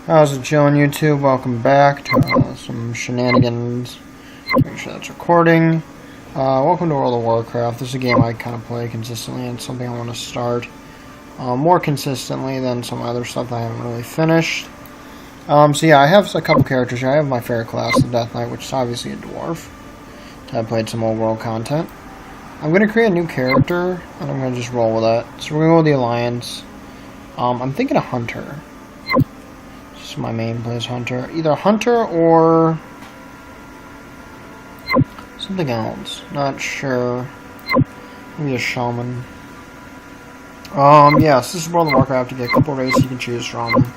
How's it going, YouTube? Welcome back to some shenanigans. Make sure that's recording. Welcome to World of Warcraft. This is a game I kind of play consistently, and it's something I want to start more consistently than some other stuff that I haven't really finished. So yeah, I have a couple characters here. I have my favorite class, the Death Knight, which is obviously a dwarf. I've played some old world content. I'm going to create a new character, and I'm going to just roll with it. So we're going to go with the Alliance. I'm thinking a Hunter. My main plays Hunter. Either Hunter or something else. Not sure. Maybe a Shaman. Yes, this is World of Warcraft. You get a couple races you can choose from.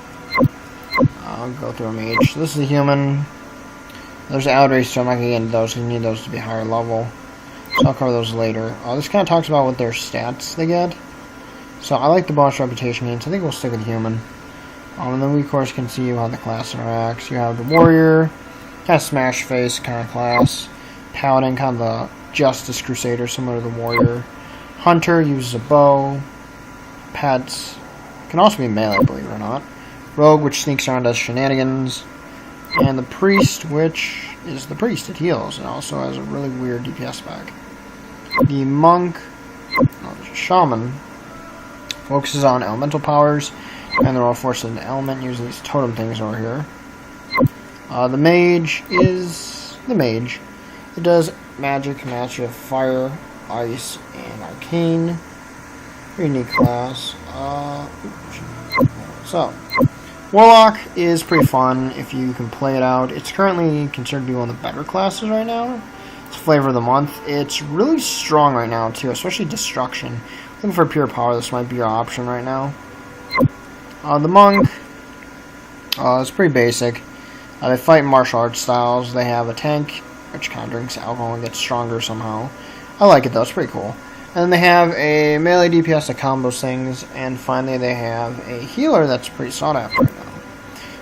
I'll go through a mage. So this is a human. There's outrage, so I'm not going to get into those because you need those to be higher level. So I'll cover those later. This kind of talks about what their stats they get. So I like the bonus reputation gains. I think we'll stick with human. And then we, of course, can see how the class interacts. You have the warrior, kind of smash face kind of class. Paladin, kind of the justice crusader, similar to the warrior. Hunter uses a bow. Pets can also be melee, believe it or not. Rogue, which sneaks around, does shenanigans. And the priest, which is the priest. It heals and also has a really weird DPS spec. The monk, there's a shaman, focuses on elemental powers. And they're all forced into element using these totem things over here. The mage is the mage. It does magic, mastery of fire, ice, and arcane. Very unique class. So, Warlock is pretty fun if you can play it out. It's currently considered to be one of the better classes right now. It's flavor of the month. It's really strong right now too, especially destruction. Looking for pure power, this might be your option right now. The monk is pretty basic. They fight martial arts styles. They have a tank, which kind of drinks alcohol and gets stronger somehow. I like it though, it's pretty cool. And then they have a melee DPS that combos things, and finally they have a healer that's pretty sought after right now.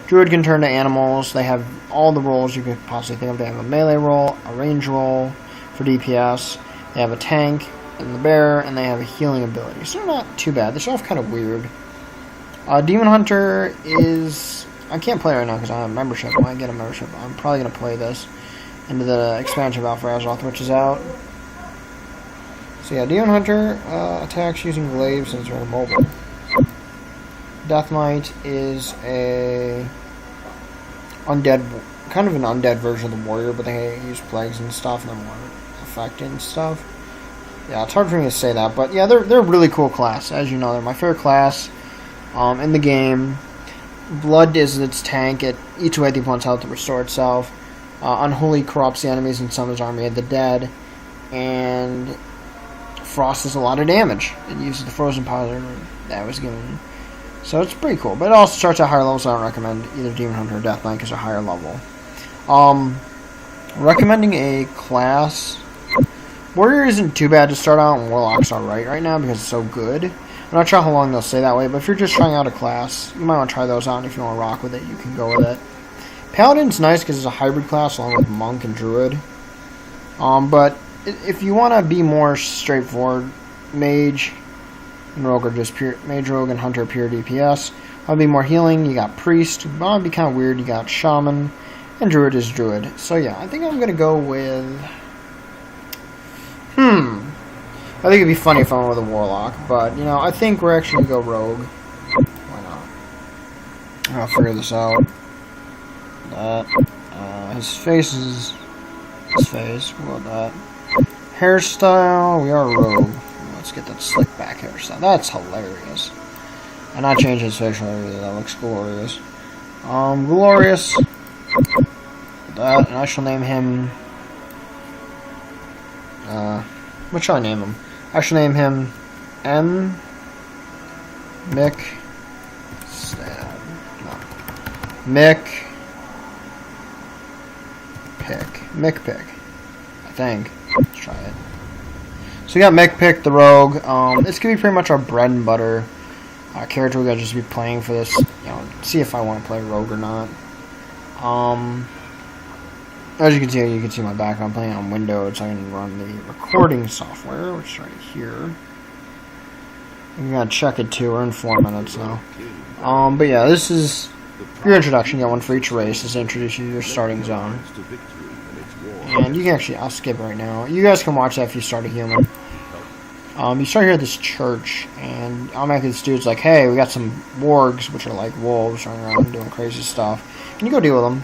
Druid can turn to animals. They have all the roles you could possibly think of. They have a melee role, a range role for DPS. They have a tank and the bear, and they have a healing ability. So they're not too bad. They're sort of kind of weird. Demon Hunter is... I can't play right now because I have a membership. When I get a membership, I'm probably going to play this into the expansion of Alpha Azeroth, which is out. So yeah, Demon Hunter attacks using glaives since they're mobile. Death Knight is a undead, kind of an undead version of the warrior, but they use plagues and stuff, and they're more affected and stuff. Yeah, it's hard for me to say that, but yeah, they're a really cool class. As you know, they're my favorite class. In the game, blood is its tank. It eats away the opponent's health to restore itself. Unholy corrupts the enemies and summons army of the dead. And frost does a lot of damage. It uses the frozen powder that was given. So it's pretty cool. But it also starts at higher levels, so I don't recommend either Demon Hunter or Death Knight because they're higher level. Recommending a class. Warrior isn't too bad to start out, and Warlock's alright right now because it's so good. I'm not sure how long they'll stay that way, but if you're just trying out a class, you might want to try those out, and if you want to rock with it, you can go with it. Paladin's nice because it's a hybrid class along with Monk and Druid. But if you want to be more straightforward, Mage and Rogue are just pure, Mage, Rogue, and Hunter pure DPS. I'll be more healing. You got Priest, but it'd be kind of weird. You got Shaman, and Druid is Druid. So yeah, I think I'm going to go with... I think it'd be funny if I went with a Warlock, but, you know, I think we're actually going to go Rogue. Why not? I'll figure this out. His face is... His face. What about that? Hairstyle, we are Rogue. Let's get that slick back hairstyle. That's hilarious. And not change his facial area, that looks glorious. Glorious. That, and I shall name him... what shall I name him? I shall name him Mick Pick, I think. Let's try it. So we got Mick Pick, the Rogue. It's gonna be pretty much our bread and butter character. We're gonna just be playing for this. You know, see if I want to play Rogue or not. As you can see my background playing on Windows. So I can run the recording software, which is right here. I'm gonna check it too. We're in 4 minutes now. But yeah, this is your introduction. You get one for each race. This introduces you to your starting zone. And you can actually, I'll skip right now. You guys can watch that if you start a human. You start here at this church, and automatically this dude's like, hey, we got some wargs, which are like wolves running around doing crazy stuff. And you go deal with them.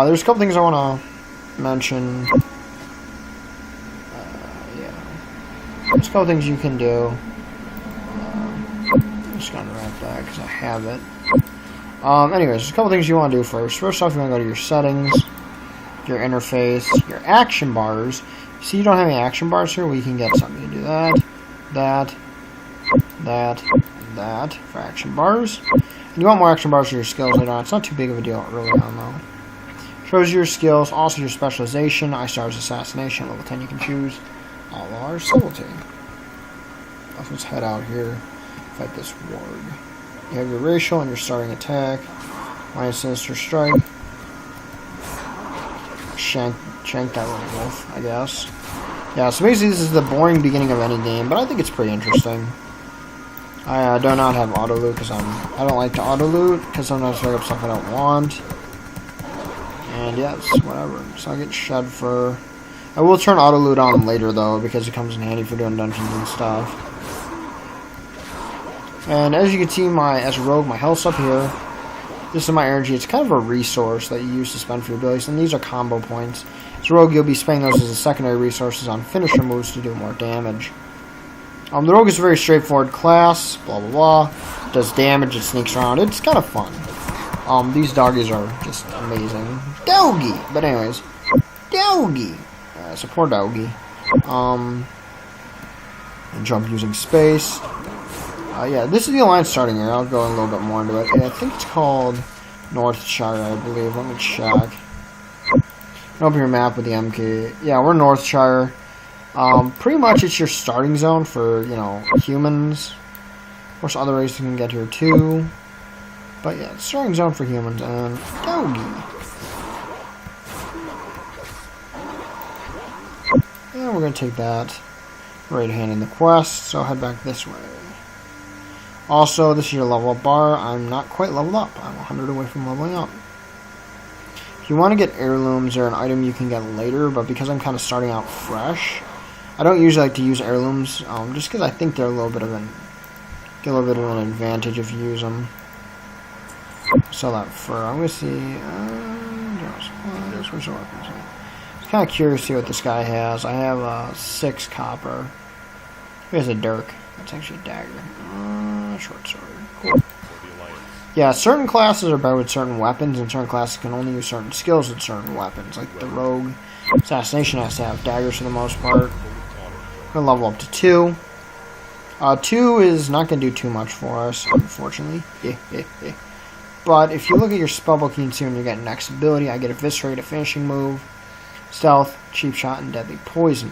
There's a couple things I want to mention. Yeah. There's a couple things you can do. I'm just going to wrap that because I have it. Anyways, there's a couple things you want to do first. First off, you want to go to your settings, your interface, your action bars. See, you don't have any action bars here. We can get something. You can do that, that for action bars. And you want more action bars for your skills later on. It's not too big of a deal early on, though. Shows you your skills, also your specialization. I-Star's Assassination, level 10 you can choose. Outlaw or Subtlety. Let's head out here. Fight this warg. You have your racial and your starting attack. Minus Sinister Strike. Shank that little wolf, I guess. Yeah, so basically this is the boring beginning of any game, but I think it's pretty interesting. I do not have auto loot because I don't like to auto loot because sometimes I pick up stuff I don't want. And yeah, it's whatever. So I get shed fur. I will turn auto loot on later though because it comes in handy for doing dungeons and stuff. And as you can see, as a rogue, my health's up here. This is my energy. It's kind of a resource that you use to spend for your abilities, and these are combo points. As a rogue, you'll be spending those as a secondary resources on finisher moves to do more damage. The rogue is a very straightforward class, blah blah blah. Does damage, it sneaks around. It's kind of fun. These doggies are just amazing. Doggy! But anyways, doggy! It's a poor doggy. Jump using space. Yeah, this is the alliance starting here. I'll go a little bit more into it. I think it's called Northshire, I believe. Let me check. Open your map with the M key. Yeah, we're Northshire. Pretty much it's your starting zone for, you know, humans. Of course, other races can get here too. But yeah, it's starting zone for humans. And doggy. Yeah, we're going to take that. Right hand in the quest, so head back this way. Also, this is your level up bar. I'm not quite leveled up. I'm 100 away from leveling up. If you want to get heirlooms, they're an item you can get later, but because I'm kind of starting out fresh, I don't usually like to use heirlooms, just because I think they're get a little bit of an advantage if you use them. Sell that fur. I'm going to see. Where's the weapons? I'm kind of curious to see what this guy has. I have 6 copper. He has a dirk. That's actually a dagger. Short sword. Cool. Yeah, certain classes are better with certain weapons, and certain classes can only use certain skills with certain weapons. Like the rogue assassination has to have daggers for the most part. We're going to level up to 2. 2 is not going to do too much for us, unfortunately. But if you look at your spellbook, you can see when you get next ability, I get Eviscerate, a finishing move, Stealth, Cheap Shot, and Deadly Poison.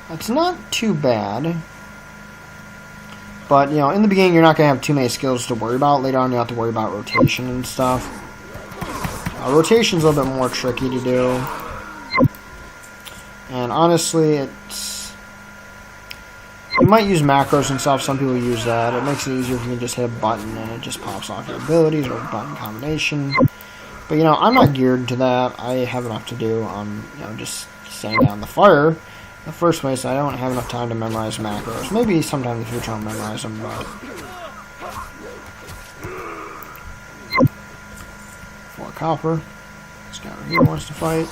That's not too bad. But, you know, in the beginning, you're not going to have too many skills to worry about. Later on, you have to worry about rotation and stuff. Rotation's a little bit more tricky to do. And honestly, you might use macros and stuff. Some people use that. It makes it easier if you can just hit a button and it just pops off your abilities or a button combination. But, you know, I'm not geared to that. I have enough to do, you know, just standing down the fire. In the first place, I don't have enough time to memorize macros. Maybe sometime in the future I'll memorize them, but 4 copper. This guy over here wants to fight.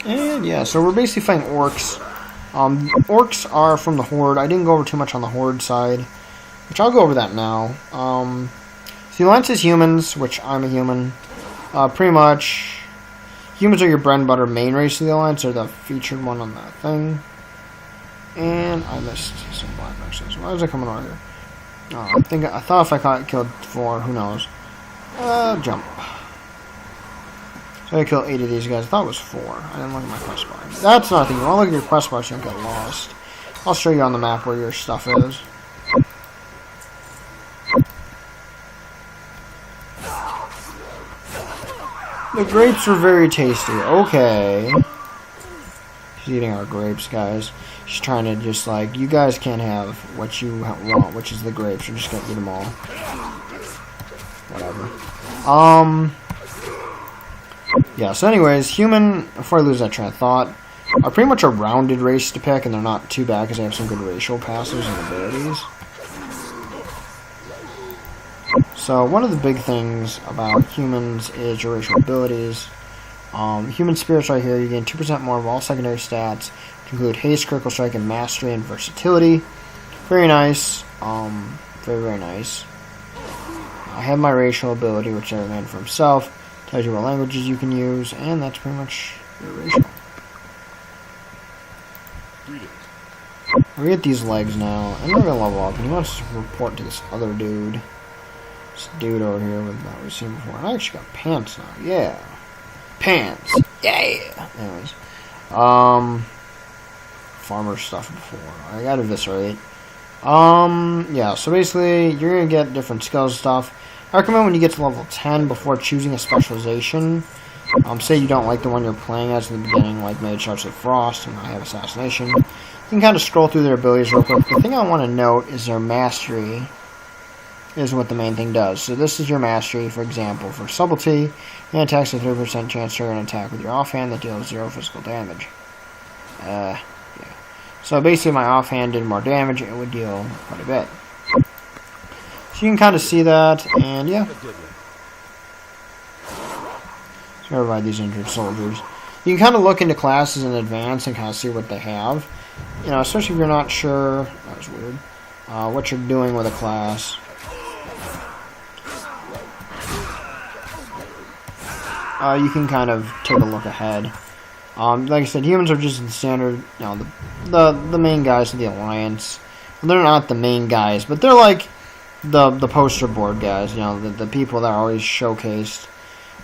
And yeah, so we're basically fighting orcs. Orcs are from the Horde. I didn't go over too much on the Horde side, which I'll go over that now. So the Alliance is humans, which I'm a human. Pretty much, humans are your bread and butter main race of the Alliance. They're the featured one on that thing. And I missed some black races. Why is it coming over here? Oh, I thought if I killed 4, who knows? Jump. So I killed 8 of these guys. I thought it was 4. I didn't look at my quest bar. That's not the thing. You want to look at your quest bar so you don't get lost. I'll show you on the map where your stuff is. The grapes were very tasty. Okay. She's eating our grapes, guys. She's trying to just like, you guys can't have what you want, which is the grapes. You're just gonna eat them all. Whatever. Yeah, so anyways, human, before I lose that train of thought, are pretty much a rounded race to pick, and they're not too bad because they have some good racial passives and abilities. So one of the big things about humans is your racial abilities. Human spirits right here, you gain 2% more of all secondary stats, which include haste, critical strike, and mastery and versatility. Very nice. Very, very nice. I have my racial ability, which I made for himself. Tells you what languages you can use, and that's pretty much your racial. We get these legs now, and we're gonna level up. And he wants to report to this other dude. This dude over here that we've seen before. And I actually got pants now. Yeah. Pants. Yeah. Anyways. Farmer stuff before. I got eviscerate. Yeah, so basically, you're gonna get different skills and stuff. I recommend when you get to level 10 before choosing a specialization. Say you don't like the one you're playing as in the beginning, like Mage, Arts of Frost, and I have Assassination. You can kind of scroll through their abilities real quick. The thing I want to note is their mastery is what the main thing does. So this is your mastery, for example, for Subtlety, and attacks a 30% chance to trigger an attack with your offhand that deals 0 physical damage. Yeah. So basically my offhand did more damage, it would deal quite a bit. So you can kind of see that, and yeah. So revive these injured soldiers. You can kind of look into classes in advance and kind of see what they have. You know, especially if you're not sure, that was weird, what you're doing with a class. You can kind of take a look ahead. Like I said, humans are just the standard, you know, the main guys of the Alliance. Well, they're not the main guys, but they're like the poster board guys, you know, the people that are always showcased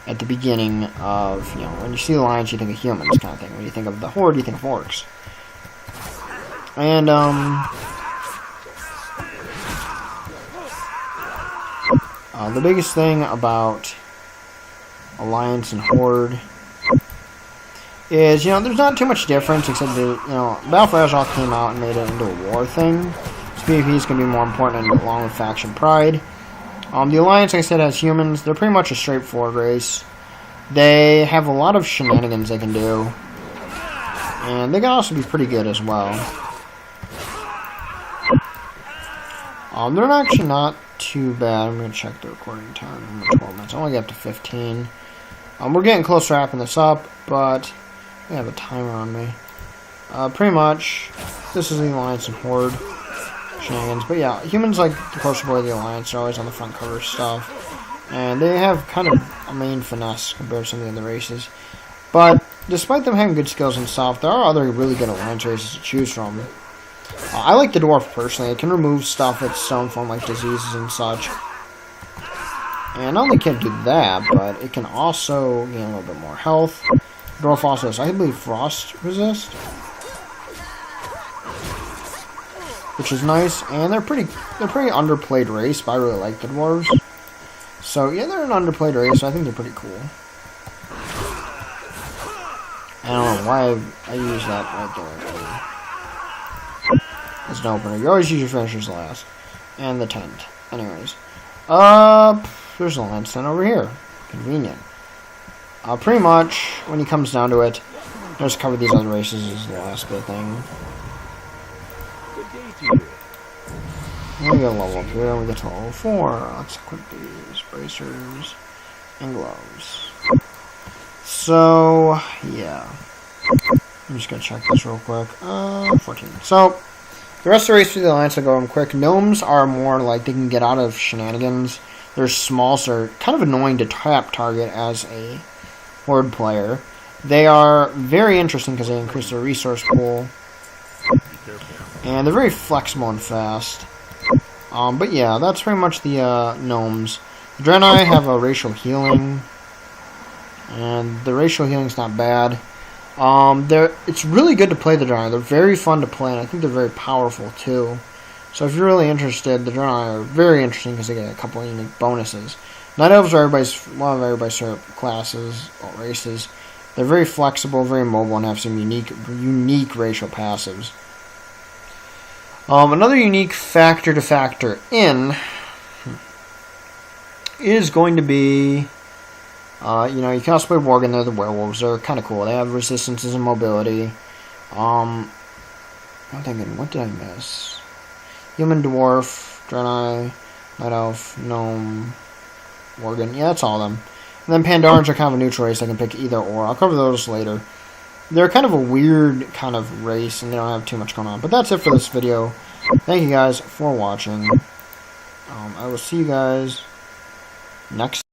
at the beginning of, you know, when you see the Alliance, you think of humans kind of thing. When you think of the Horde, you think of orcs. And, the biggest thing about Alliance and Horde is, you know, there's not too much difference except that, you know, Battle for Azeroth came out and made it into a war thing. So PvP is going to be more important along with Faction Pride. The Alliance, like I said, has humans. They're pretty much a straightforward race. They have a lot of shenanigans they can do. And they can also be pretty good as well. They're actually not too bad. I'm going to check the recording time. I'm at 12 minutes. I only get up to 15. We're getting close to wrapping this up, but I have a timer on me. Pretty much, this is the Alliance and Horde shenanigans. But yeah, humans like the poster boy of the Alliance are always on the front cover stuff. And they have kind of a main finesse compared to some of the other races. But despite them having good skills and stuff, there are other really good Alliance races to choose from. I like the Dwarf personally. It can remove stuff that's stone form like diseases and such. And not only can it do that, but it can also gain a little bit more health. Dwarf also has, I believe, frost resist, which is nice. And they're pretty underplayed race, but I really like the dwarves. So yeah, they're an underplayed race. So I think they're pretty cool. I don't know why I use that right there. As an opener, you always use your finishers last, and the tent. Anyways, there's a Lanston over here. Convenient. Pretty much, when he comes down to it, just cover these other races is the last good thing. We get a level up here, and we get to level 4. Let's equip these bracers and gloves. So, yeah. I'm just gonna check this real quick. 14. So, the rest of the race through the Alliance will go on quick. Gnomes are more like they can get out of shenanigans. They're small, so they're kind of annoying to target as a Horde player. They are very interesting because they increase their resource pool. And they're very flexible and fast. But yeah, that's pretty much the gnomes. The Draenei have a racial healing. And the racial healing's not bad. It's really good to play the Draenei. They're very fun to play, and I think they're very powerful too. So if you're really interested, the Draenei are very interesting because they get a couple of unique bonuses. Night Elves are one of everybody's favorite classes or races, They're very flexible, very mobile, and have some unique racial passives. Another unique factor to factor in is going to be, you can also play Worgen. They're the werewolves. They're kind of cool. They have resistances and mobility. I'm thinking, what did I miss? Human, Dwarf, Draenei, Night Elf, Gnome, Worgen. Yeah, that's all of them. And then Pandorans are kind of a neutral race. I can pick either or. I'll cover those later. They're kind of a weird kind of race, and they don't have too much going on. But that's it for this video. Thank you guys for watching. I will see you guys next